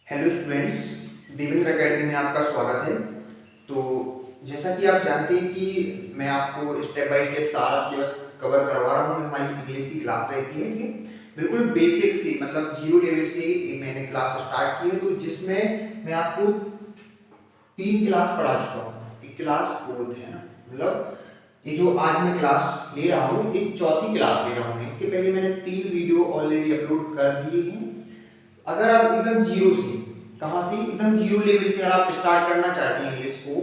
Hello students, Devendra academy में आपका स्वागत है। तो जैसा कि आप जानते हैं कि मैं आपको स्टेप बाय स्टेप सारा सिलेबस कवर करवा रहा हूँ। हमारी इंग्लिश की क्लास रहती है, ठीक है। बिल्कुल बेसिक से मतलब जीरो लेवल से मैंने क्लास स्टार्ट की है, तो जिसमें मैं आपको 3 क्लास पढ़ा चुका हूँ। एक क्लास फोर्थ है ना, मतलब ये जो आज मैं क्लास ले रहा हूँ एक चौथी क्लास ले रहा हूँ। इसके पहले मैंने 3 वीडियो ऑलरेडी अपलोड कर दिए हैं। अगर आप एकदम जीरो से, कहाँ से, एकदम जीरो लेवल से अगर आप स्टार्ट करना चाहते हैं इंग्लिश को,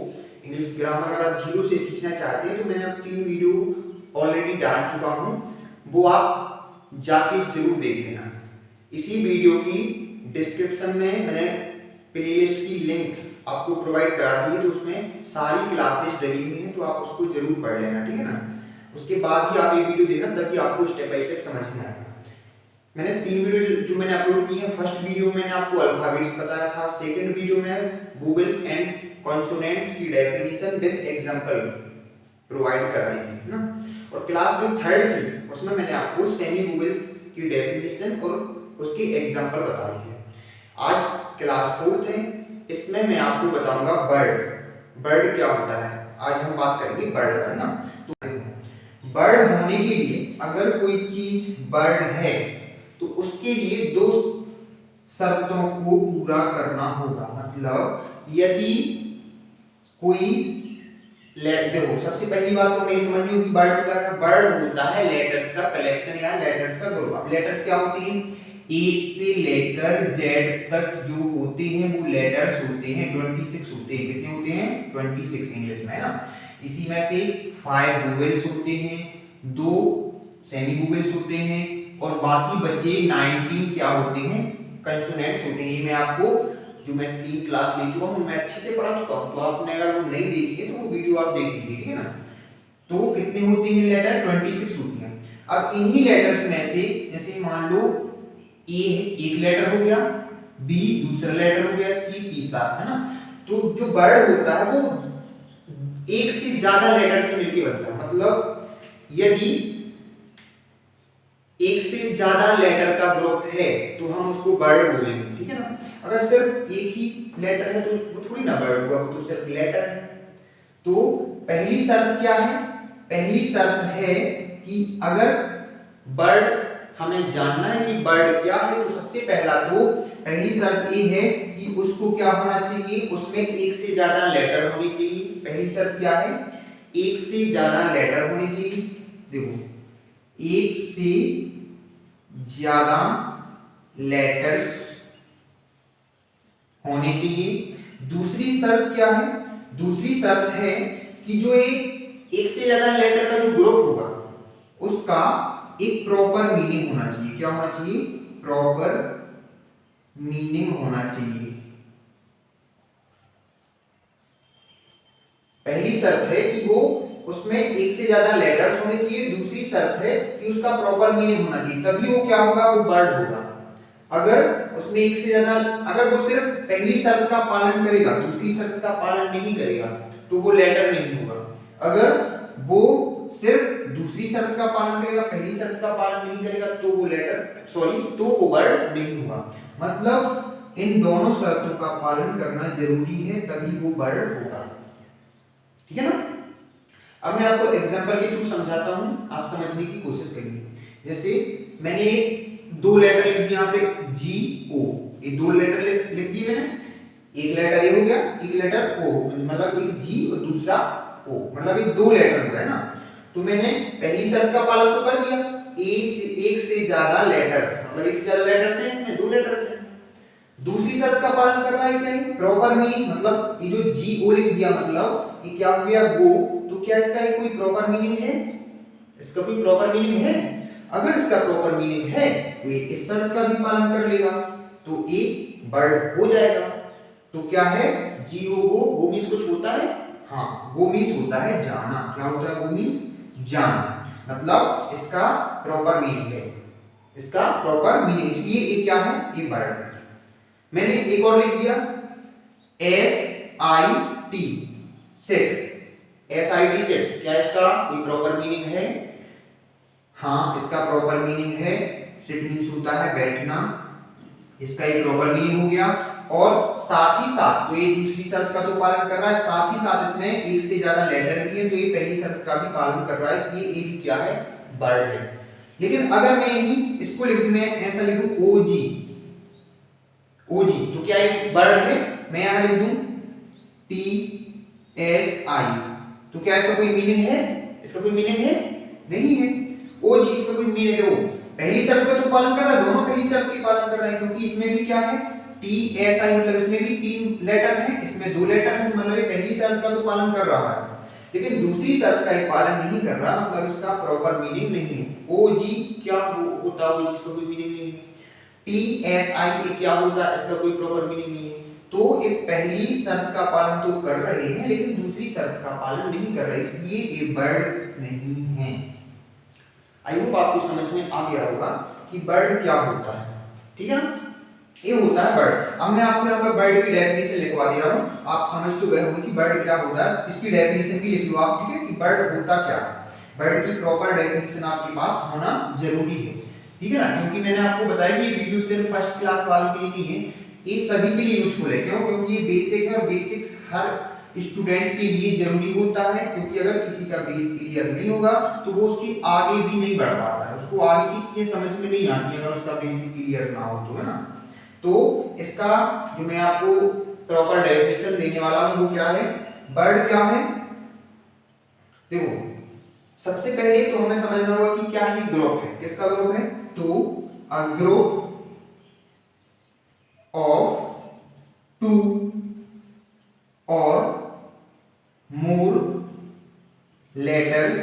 इंग्लिश ग्रामर अगर आप जीरो से सीखना चाहते हैं, तो मैंने अब 3 वीडियो ऑलरेडी डाल चुका हूँ, वो आप जाके जरूर देख लेना। इसी वीडियो की डिस्क्रिप्शन में मैंने प्लेलिस्ट की लिंक आपको प्रोवाइड करा दी है, तो उसमें सारी क्लासेस डली हुई हैं, तो आप उसको जरूर पढ़ लेना, ठीक है ना। उसके बाद ही आप ये वीडियो देखना, ताकि आपको स्टेप बाय स्टेप समझ में आएगा। मैंने 3 वीडियो जो मैंने अपलोड की है, फर्स्ट वीडियो में मैंने आपको अल्फाबेट्स बताया था, सेकंड वीडियो में वोवेल्स एंड कॉन्सोनेंट्स की डेफिनेशन विद एग्जांपल प्रोवाइड कराई थी, है ना। और क्लास जो थर्ड थी उसमें मैंने आपको सेमी वोवेल्स की डेफिनेशन और उसके एग्जांपल बताए थे। आज क्लास फोर्थ है, इसमें मैं आपको बताऊंगा बर्ड। बर्ड क्या होता है, आज हम बात करेंगे बर्ड पर ना। तो बर्ड होने के लिए, अगर कोई चीज बर्ड है तो उसके लिए 2 शर्तों को पूरा करना होगा। मतलब यदि कोई देखो, सबसे पहली बात तो मैं समझी होगी बर्ड होता है, बर्ड होता है लेटर्स का कलेक्शन या लेटर्स का ग्रुप। अब लेटर्स क्या होती हैं, ए से लेकर जेड तक जो होते हैं वो लेटर्स होते हैं, 26 होते हैं। कितने होते हैं? 26 इंग्लिश में, है ना। इसी में से 5 वोवेल्स होते हैं, 2 सेमी वोवेल्स होते हैं, और बाकी बचे 19 क्या होते हैं? कंसोनेंट्स होते हैं। ये मैं आपको, जो मैं 3 क्लास ले चुका हूँ, मैं अच्छे से पढ़ा चुका हूँ, तो आपने अगर वो नहीं देखी है तो वो वीडियो आप देख लीजिए, ठीक है ना। तो कितने होती हैं लेटर? 26 होती हैं। अब इन्हीं लेटर्स में से, जैसे मान लो ए एक लेटर हो गया, बी दूसरा लेटर हो गया, सी तीसरा, है ना। तो जो वर्ड होता है वो एक से ज्यादा लेटर से मिलकर बनता है। मतलब यदि एक से ज्यादा लेटर का ग्रुप है तो हम उसको वर्ड बोलेंगे, ठीक है ना। अगर सिर्फ एक ही लेटर है तो वो थोड़ी ना वर्ड होगा, वो तो सिर्फ लेटर है। तो पहली शर्त क्या है? पहली शर्त है कि अगर वर्ड हमें जानना है कि वर्ड क्या है, तो सबसे पहला तो पहली शर्त ये है कि उसको क्या होना चाहिए, उसमें एक से ज्यादा लेटर होनी चाहिए। पहली शर्त क्या है? एक से ज्यादा लेटर होनी चाहिए। देखो, एक से ज्यादा लेटर्स होने चाहिए। दूसरी शर्त क्या है? दूसरी शर्त है कि जो एक से ज्यादा लेटर का जो ग्रुप होगा उसका एक प्रॉपर मीनिंग होना चाहिए। क्या होना चाहिए? प्रॉपर मीनिंग होना चाहिए। पहली शर्त है कि वो उसमें एक से ज्यादा लेटर्स होने चाहिए। दूसरी शर्त है कि उसका प्रॉपर मीनिंग होना चाहिए, तभी वो क्या होगा? वो वर्ड होगा। अगर उसमें एक से ज्यादा, अगर वो सिर्फ पहली शर्त का पालन करेगा, दूसरी शर्त का पालन नहीं करेगा, तो वो लेटर नहीं होगा। अगर वो सिर्फ दूसरी शर्त का पालन करेगा, पहली शर्त का पालन नहीं करेगा, तो वो तो वो वर्ड नहीं होगा। मतलब इन दोनों शर्तों का पालन करना जरूरी है, तभी वो वर्ड होगा, ठीक है ना। अब मैं आपको एग्जांपल के थ्रू समझाता हूं, आप समझने की कोशिश करिए। जैसे मैंने 2 लेटर लिख दिए यहाँ पे, जी ओ, ये 2 लेटर लिख दिए मैंने। एक लेटर ए हो गया, एक लेटर ओ, मतलब एक जी और दूसरा ओ, मतलब ये 2 लेटर हो गए ना। तो मैंने पहली शर्त का पालन तो कर दिया, एक से ज्यादा लेटर्स, मतलब एक से ज्यादा लेटर्स है इसमें, 2 लेटर्स है। दूसरी शर्त का पालन कर रहा है क्या है? प्रॉपर मीनिंग, मतलब ये जो जी ओ लिख दिया, मतलब ये क्या हो गया? गो। तो क्या इसका कोई प्रॉपर मीनिंग है? इसका कोई प्रॉपर मीनिंग है? अगर इसका प्रॉपर मीनिंग है तो ये इस शर्त का भी पालन कर लेगा, तो ये वर्ड हो जाएगा। तो क्या है? जी ओ गो, गो मीन्स कुछ होता है? हाँ, गो मीन्स होता है जाना। क्या होता है? गो मीन्स जाना, मतलब इसका प्रॉपर मीनिंग है, इसका प्रॉपर मीनिंग, इसलिए ये क्या है? ये वर्ड है। मैंने एक और लिख दिया, SIT सेट, SIT सेट, क्या इसका कोई प्रॉपर मीनिंग है? हाँ, इसका प्रॉपर मीनिंग है। सिट मीन्स होता है बैठना, इसका एक प्रॉपर मीनिंग हो गया। और साथ ही साथ, तो ये दूसरी शर्त का तो पालन कर रहा है, साथ ही साथ इसमें एक से ज्यादा लेटर भी है, तो ये पहली शर्त का भी पालन कर रहा है, इसलिए ये भी क्या है, बर्ड है। लेकिन अगर मैं यही इसको लिखूं, मैं ऐसा लिखूं ओजी, ओजी, तो क्या ये बर्ड है? मैं यहां लिख दूं TSI, तो क्या इसका कोई मीनिंग है? इसका कोई मीनिंग है? नहीं है। ओजी इसका कोई मीनिंग है? वो पहली शर्त का तो पालन कर रहा है, दोनों पहली शर्त के पालन कर रहे हैं, क्योंकि इसमें भी क्या है, TSI, मतलब इसमें भी 3 लेटर हैं, इसमें 2 लेटर हैं, मतलब ये पहली शर्त का तो पालन कर रहा है, लेकिन दूसरी शर्त का ये पालन नहीं कर रहा, मतलब इसका प्रॉपर मीनिंग नहीं है। ओजी क्या होता है? ओजी इसका कोई मीनिंग नहीं है। TSI क्या होता है? इसका कोई प्रॉपर मीनिंग नहीं है। तो एक पहली शर्त का पालन तो कर रहे हैं, लेकिन दूसरी शर्त का पालन नहीं कर रहे, इसलिए ये बर्ड नहीं है। आई होप आपको समझ में आ गया होगा कि बर्ड क्या होता है, ठीक है ना? ये होता है बर्ड। अब मैं आपको यहाँ पर बर्ड की डेफिनेशन लिखवा दे रहा हूँ, आप समझ तो गए होंगे कि बर्ड क्या होता है, इसकी डेफिनेशन भी लिख लो आप, ठीक है, कि बर्ड होता क्या है। बर्ड की प्रॉपर डेफिनेशन आपके पास होना जरूरी है, ठीक है ना, क्योंकि मैंने आपको बताया कि ये वीडियो सिर्फ फर्स्ट क्लास वालों के लिए नहीं है, ये सभी के लिए यूजफुल है। क्यों? क्योंकि ये बेसिक है, और बेसिक हर स्टूडेंट के लिए जरूरी होता है, क्योंकि अगर किसी का बेस क्लियर नहीं होगा तो वो उसकी आगे भी नहीं बढ़ पाता है, उसको आगे की चीजें समझ में नहीं आती अगर उसका बेसिक क्लियर ना हो तो, है ना। तो इसका जो मैं आपको प्रॉपर डेफिनेशन देने वाला हूं वो क्या है, बर्ड क्या है। देखो, सबसे पहले तो हमें समझना होगा कि क्या ही ग्रुप है, किसका ग्रुप है, तो अ ग्रुप ऑफ 2 और more letters,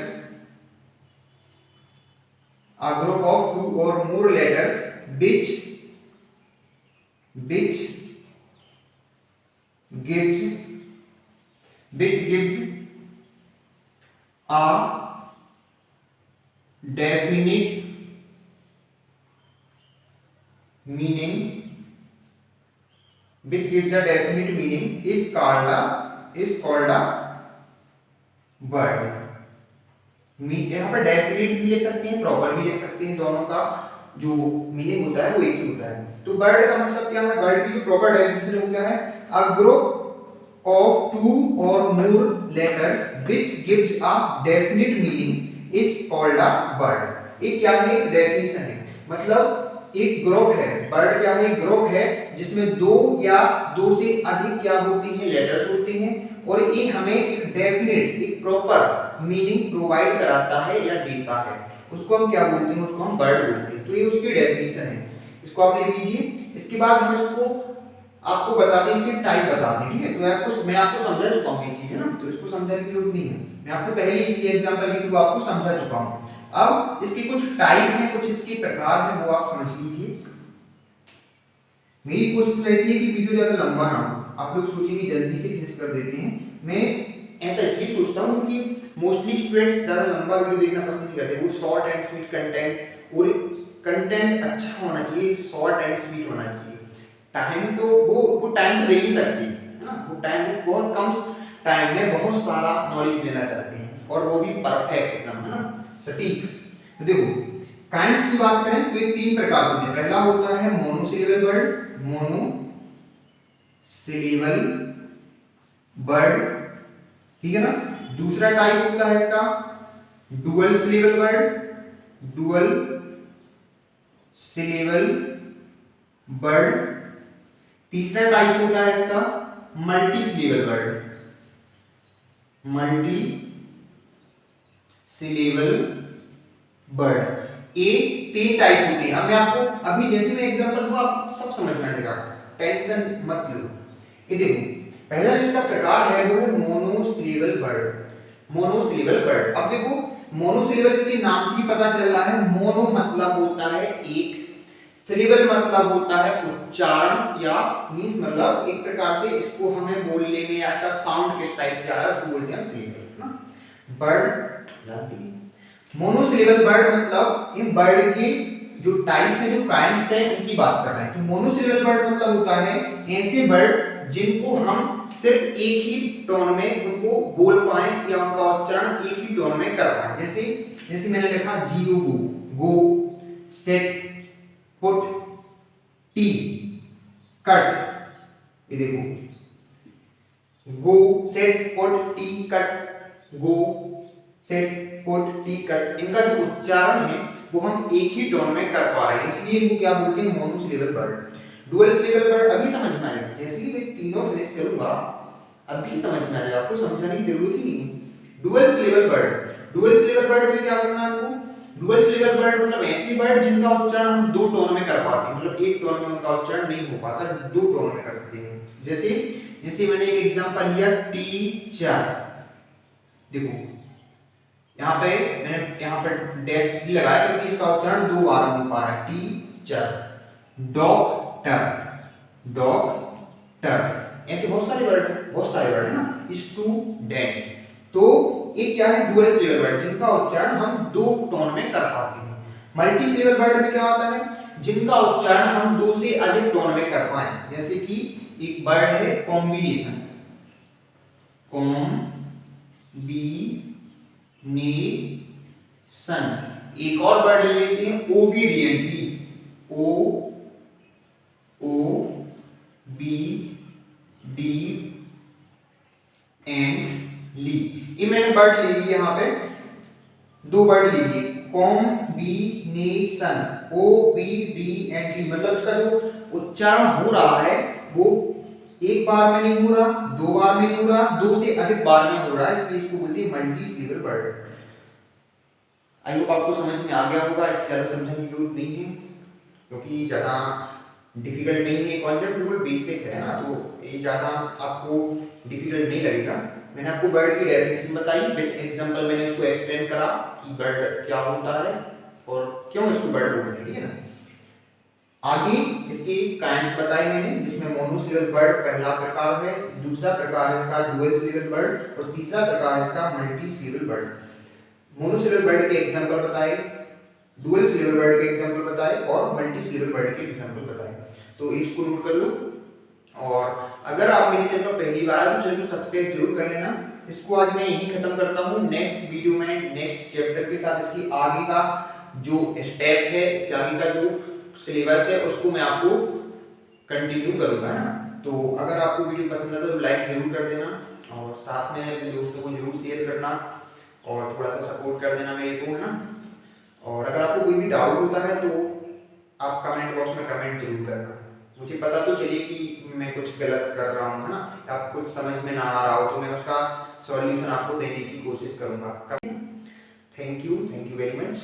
a group of 2 or more letters which gives a definite meaning, which gives a definite meaning is called a word. यहाँ पर डेफिनेट भी ले सकते हैं, प्रॉपर भी ले सकते हैं, दोनों का जो मीनिंग होता है वो एक ही होता है। तो बर्ड का मतलब क्या है, बर्ड की जो प्रॉपर डेफिनेशन है वो क्या है, अ ग्रुप ऑफ 2 और more letters which gives a definite meaning is called a word. ये क्या है, डेफिनेशन है, मतलब एक ग्रुप है, बर्ड क्या है, ग्रुप है जिसमें 2 या 2 से अधिक क्या होती हैं, लेटर्स होती हैं, और ये हमें एक डेफिनेट, एक प्रॉपर मीनिंग प्रोवाइड कराता है या देता है, उसको हम क्या बोलते हैं, उसको हम बर्ड बोलते हैं। तो ये उसकी डेफिनेशन है, इसको आप लिख लीजिए। इसके बाद हम इसको आपको बताते हैं, इसकी टाइप बताते हैं, ठीक है। तो मैं आपको समझा चुका हूँ ये चीज, है ना, तो इसको समझाने की जरूरत नहीं है, मैं आपको पहले इसकी एग्जांपल के थ्रू आपको समझा चुका हूँ। अब इसके कुछ टाइप हैं, कुछ इसके प्रकार हैं, वो आप समझ लीजिए। मेरी कोशिश रहती है कि वीडियो ज्यादा लंबा ना हो, आप लोग सोचेंगे जल्दी से फिनिश कर देते हैं, मैं ऐसा इसलिए सोचता हूँ कि मोस्टली स्टूडेंट्स ज्यादा लंबा वीडियो देखना पसंद नहीं करते, वो शॉर्ट एंड स्वीट कंटेंट, और कंटेंट अच्छा होना चाहिए, शॉर्ट एंड स्वीट होना चाहिए। टाइम तो वो टाइम तो दे नहीं सकती, है ना, वो टाइम बहुत कम टाइम में बहुत सारा नॉलेज लेना चाहते हैं, और वो भी परफेक्ट एकदम, है ना, सटीक। तो देखो काइंड्स की बात करें तो ये 3 प्रकार होते हैं। पहला होता है मोनोसिलेबल बर्ड, मोनोसिलेबल बर्ड, ठीक है ना। दूसरा टाइप होता है इसका dual syllable bird, dual syllable bird. तीसरा टाइप होता है इसका multi syllable bird, multi syllable bird. ये 3 टाइप होते हैं। अब मैं आपको अभी जैसे मैं एग्जांपल दूंगा आपको सब समझ में आ जाएगा, टेंशन मत लो। ये देखो, पहला जिसका प्रकार है वो है मोनोसिलेबल बर्ड, मोनोसिलेबल बर्ड। अब देखो मोनोसिलेबल इसके नाम से ही पता चल रहा है, मोनो मतलब होता है एक, सिलेबल मतलब होता है उच्चारण, या मींस मतलब एक प्रकार से इसको हमें बोलने में या इसका साउंड किस टाइप से आ रहा है उसको बोलते हैं सिलेबल, ना। बर्ड याद रखिए, मोनोसिलेबल बर्ड मतलब ये बर्ड के जो टाइप्स हैं, जो काइंड्स हैं, उनकी बात कर रहे हैं। तो मोनोसिलेबल बर्ड मतलब होता है ऐसे बर्ड जिनको हम सिर्फ एक ही टोन में उनको बोल पाए या उनका उच्चारण एक ही टोन में कर पाए। जैसे मैंने लिखा जीरो गो, सेट, पुट, टी, कट, ये देखो, गो सेट पुट टी कट, गो सेट पुट टी कट, इनका जो उच्चारण है वो हम एक ही टोन में कर पा रहे हैं, इसलिए इनको क्या बोलते हैं, monosyllable word. Dual syllable word अभी समझ में आएगा, जैसे ही मैं तीनों फिनिश करूंगा अभी समझ में आ जाएगा, आपको समझाने की जरूरत ही नहीं। Dual syllable word, dual syllable word में क्या करना है आपको, डुअल सिलेबल वर्ड मतलब ऐसे वर्ड जिनका उच्चारण हम दो टोन में कर पाते हैं, मतलब एक टोन में उनका उच्चारण नहीं हो पाता, दो टोन में करते हैं। जैसे जैसे मैंने एक एग्जांपल लिया टीचर, देखो यहाँ पे मैंने यहाँ पर डैश लगाया क्योंकि इसका उच्चारण दो बार हो पा रहा है, टीचर। डॉक्टर, डॉक्टर, ऐसे बहुत सारे वर्ड है, बहुत सारे वर्ड है ना। स्टूडेंट, तो ये क्या है, डुअल सिलेबल वर्ड जिनका उच्चारण हम दो टोन में कर पाते हैं। मल्टी सिलेबल वर्ड में क्या होता है, जिनका उच्चारण हम दो से अधिक टोन में कर पाए, जैसे कि एक वर्ड है कॉम्बिनेशन, कॉम्बिनेशन, एक और वर्ड ले लेते हैं obediently, O B D and ly, ये मैंने वर्ड ले लिए, यहाँ पे दो वर्ड ले लिए, combination, O B D and ly, मतलब इसका जो उच्चारण हो रहा है वो एक बार में नहीं हो रहा, दो बार में नहीं हो रहा, दो से अधिक बार में हो रहा है, इसलिए इसको बोलते हैं multi syllable word. I hope आपको समझ में आ गया होगा, इससे ज़्यादा समझने की जरूरत नहीं है क्योंकि ज़्यादा डिफिकल्ट नहीं है, कॉन्सेप्ट बिल्कुल बेसिक है ना, तो ये ज़्यादा आपको डिफिकल्ट नहीं लगेगा। मैंने आपको वर्ड की डेफिनेशन बताई, विद एग्जांपल मैंने उसको एक्सप्लेन करा कि वर्ड क्या होता है और क्यों इसको वर्ड बोलते हैं, ठीक है ना। आगे इसके काइंड्स बताए मैंने, जिसमें मोनोसिलेबल वर्ड पहला प्रकार है, दूसरा प्रकार है इसका डुअल सिलेबल वर्ड और तीसरा प्रकार है इसका multi syllable word. Monosyllable word के एग्जांपल बताए, डुअल सिलेबल वर्ड के एग्जांपल बताए और मल्टी सिलेबल वर्ड के एग्जांपल बताए, तो इसको नोट कर लो। और अगर आप मेरे चैनल पर पहली बार आए तो चैनल को सब्सक्राइब जरूर कर लेना। इसको आज मैं यहीं खत्म करता हूँ, नेक्स्ट वीडियो में नेक्स्ट चैप्टर के साथ इसकी आगे का जो स्टेप है, इसके आगे का जो सिलेबस है उसको मैं आपको कंटिन्यू करूंगा, है ना। तो अगर आपको वीडियो पसंद आता है तो लाइक जरूर कर देना और साथ में अपने दोस्तों को जरूर शेयर करना और थोड़ा सा सपोर्ट कर देना मेरे को, है ना। और अगर आपको कोई भी डाउट होता है तो आप कमेंट बॉक्स में कमेंट जरूर करना, मुझे पता तो चलिए कि मैं कुछ गलत कर रहा हूँ, है ना, आपको कुछ समझ में ना आ रहा हो तो मैं उसका सॉल्यूशन आपको देने की कोशिश करूँगा। Thank you very much.